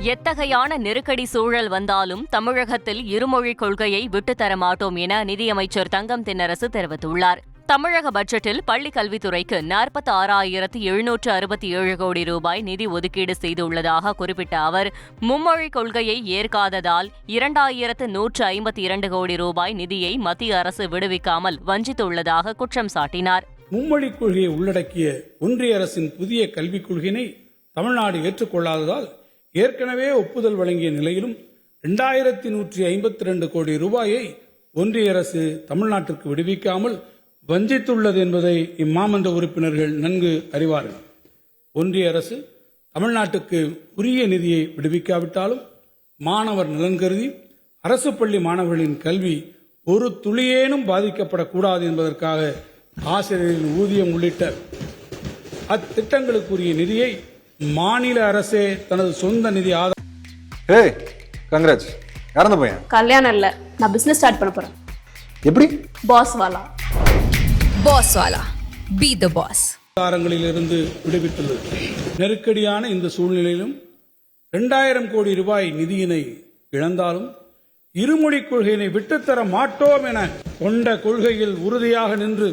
எத்தகையான நெருக்கடி சூழல் வந்தாலும் தமிழகத்தில் இருமொழிக் கொள்கையை விட்டுத்தர மாட்டோம் என நிதியமைச்சர் தங்கம் தென்னரசு தெரிவித்துள்ளார். தமிழக பட்ஜெட்டில் பள்ளிக் கல்வித்துறைக்கு 46,767 கோடி ரூபாய் நிதி ஒதுக்கீடு செய்துள்ளதாக குறிப்பிட்ட அவர், மும்மொழிக் கொள்கையை ஏற்காததால் 2,152 கோடி ரூபாய் நிதியை மத்திய அரசு விடுவிக்காமல் வஞ்சித்துள்ளதாக குற்றம் சாட்டினார். மும்மொழிக் கொள்கையை உள்ளடக்கிய ஒன்றிய அரசின் புதிய கல்விக் கொள்கையினை தமிழ்நாடு ஏற்றுக்கொள்ளாததால் ஏற்கனவே ஒப்புதல் வழங்கிய நிலையிலும் 2,152 கோடி ரூபாயை ஒன்றிய அரசு தமிழ்நாட்டிற்கு விடுவிக்காமல் வஞ்சித்துள்ளது என்பதை இம்மாமன்ற உறுப்பினர்கள் நன்கு அறிவார்கள். ஒன்றிய அரசு தமிழ்நாட்டுக்கு உரிய நிதியை விடுவிக்காவிட்டாலும் மாணவர் நலன் கருதி அரசு பள்ளி மாணவர்களின் கல்வி ஒரு துளியேனும் பாதிக்கப்படக்கூடாது என்பதற்காக ஆசிரியர்களின் ஊதியம் உள்ளிட்ட அத்திட்டங்களுக்குரிய நிதியை மாநில அரசே தனது சொந்த நிதி கங்க்ராட்ஸ். யாரந்த பையன்? கல்யாணம் இல்ல, நான் பிசினஸ் ஸ்டார்ட் பண்ண போறேன். எப்படி? பாஸ் வாலா. Be the boss. இருந்து விடுவித்துள்ளது. நெருக்கடியான இந்த சூழ்நிலையிலும் 2,000 கோடி ரூபாய் நிதியினை இழந்தாலும் இருமொழிக் கொள்கையினை விட்டுத்தர மாட்டோம் என கொண்ட கொள்கையில் உறுதியாக நின்று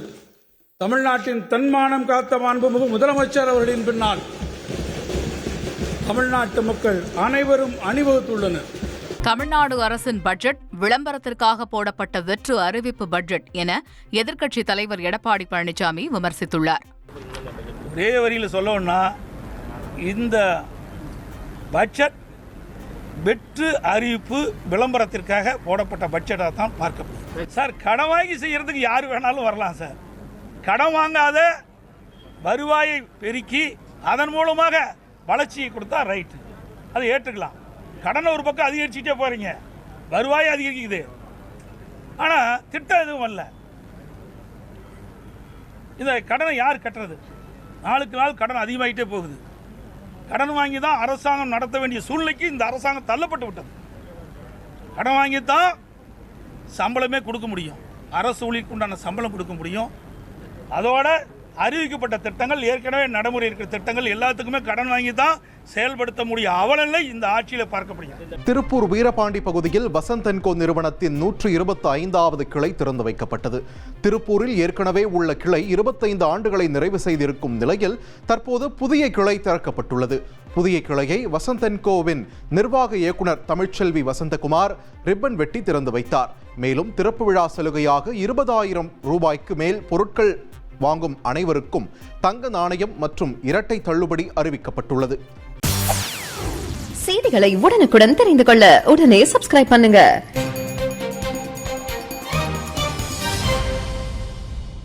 தமிழ்நாட்டின் தன்மானம் காத்த மாண்புமிகு முதலமைச்சர் அவர்களின் பின்னால் தமிழ்நாட்டு மக்கள் அனைவரும் அணிவகுத்துள்ளனர். தமிழ்நாடு அரசின் பட்ஜெட் விளம்பரத்திற்காக போடப்பட்ட வெற்று அறிவிப்பு பட்ஜெட் என எதிர்க்கட்சித் தலைவர் எடப்பாடி பழனிசாமி விமர்சித்துள்ளார். ஒரே வரியில் சொல்லணும்னா இந்த பட்ஜெட் வெற்று அறிவிப்பு விளம்பரத்திற்காக போடப்பட்ட பட்ஜெட்டாக தான் பார்க்கப்படும். சார், கடன் வாங்கி செய்யறதுக்கு யார் வேணாலும் வரலாம் சார். கடன் வாங்காத வருவாயை பெருக்கி அதன் மூலமாக வளர்ச்சியை கொடுத்தா ரைட்டு, அதை ஏற்றுக்கலாம். கடனை ஒரு பக்கம் அதிகரிச்சுட்டே போறீங்க, வருவாய் அதிகரிக்குது, ஆனால் திட்டம் எதுவும் வரல. இந்த கடனை யார் கட்டுறது? நாளுக்கு நாள் கடன் அதிகமாகிட்டே போகுது. கடன் வாங்கி தான் அரசாங்கம் நடத்த வேண்டிய சூழ்நிலைக்கு இந்த அரசாங்கம் தள்ளப்பட்டு விட்டது. கடன் வாங்கி தான் சம்பளமே கொடுக்க முடியும், அரசு ஊழியருக்கு உண்டான சம்பளம் கொடுக்க முடியும். அதோட அறிவிக்கப்பட்ட திட்டங்கள், ஏற்கனவே நடைமுறை இருக்கிற திட்டங்கள் எல்லாத்துக்குமே கடன் வாங்கி தான் செயல்படுத்த முடியும். அவலநிலை இந்த ஆட்சியில் பார்க்கப்படுகிறது. திருப்பூர் வீரபாண்டி பகுதியில் வசந்த் அண்ட் கோ நிறுவனத்தின் 125வது கிளை திறந்து வைக்கப்பட்டது. திருப்பூரில் ஏற்கனவே உள்ள கிளை 25 ஆண்டுகளை நிறைவு செய்திருக்கும் நிலையில் தற்போது புதிய கிளை திறக்கப்பட்டுள்ளது. புதிய கிளையை வசந்த் அண்ட் கோவின் நிர்வாக இயக்குனர் தமிழ்ச்செல்வி வசந்தகுமார் ரிப்பன் வெட்டி திறந்து வைத்தார். மேலும் திறப்பு விழா சலுகையாக 20,000 ரூபாய்க்கு மேல் பொருட்கள் வாங்கும் அனைவருக்கும் தங்க நாணயம் மற்றும் இரட்டை தள்ளுபடி அறிவிக்கப்பட்டுள்ளது. செய்திகளை உடனுக்குடன் தெரிந்து கொள்ள உடனே சப்ஸ்கிரைப் பண்ணுங்க.